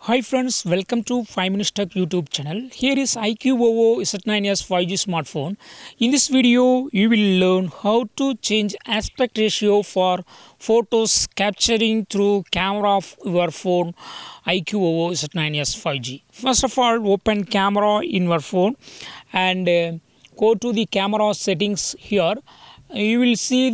Hi friends, welcome to 5 Minutes Tech YouTube channel. Here is iQOO Z9s 5G smartphone. In this video, you will learn how to change aspect ratio for photos capturing through camera of your phone iQOO Z9s 5G. First of all, open camera in your phone and go to the camera settings here. You will see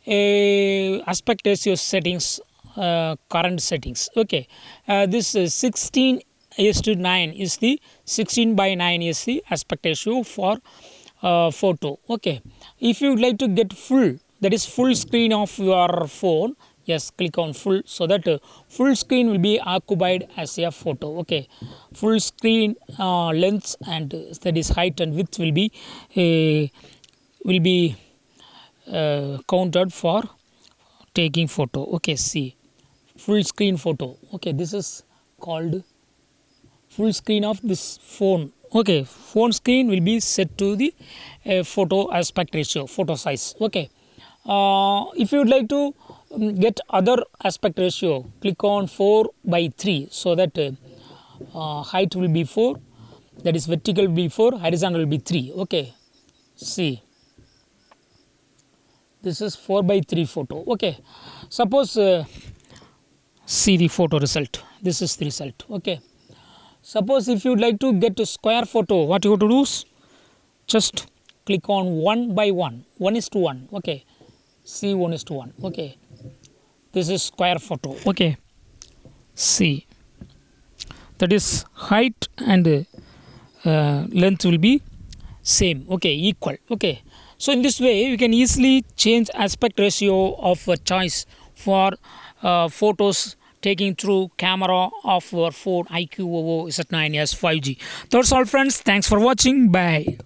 the aspect ratio settings. Current settings. Okay, this 16:9 is the 16:9 is the aspect ratio for photo. Okay, if you would like to get full, that is full screen of your phone, yes, click on full so that full screen will be occupied as a photo. Okay, full screen length and that is height and width will be counted for taking photo. Okay, see, full screen photo. Okay, this is called full screen of this phone. Okay, phone screen will be set to the photo aspect ratio, photo size. Okay, if you would like to get other aspect ratio, click on 4:3 so that height will be 4, that is vertical will be 4, horizontal will be 3. Okay, see, this is 4:3 photo. Okay, suppose see the photo result. This is the result. Okay, suppose if you would like to get a square photo, what you have to do is just click on 1:1, 1:1. Okay, see, 1:1. Okay, this is square photo. Okay, see, that is height and length will be same. Okay, equal. Okay, so in this way you can easily change aspect ratio of a choice for photos taking through camera of your phone iQOO Z9s 5G. That's all friends, thanks for watching, bye.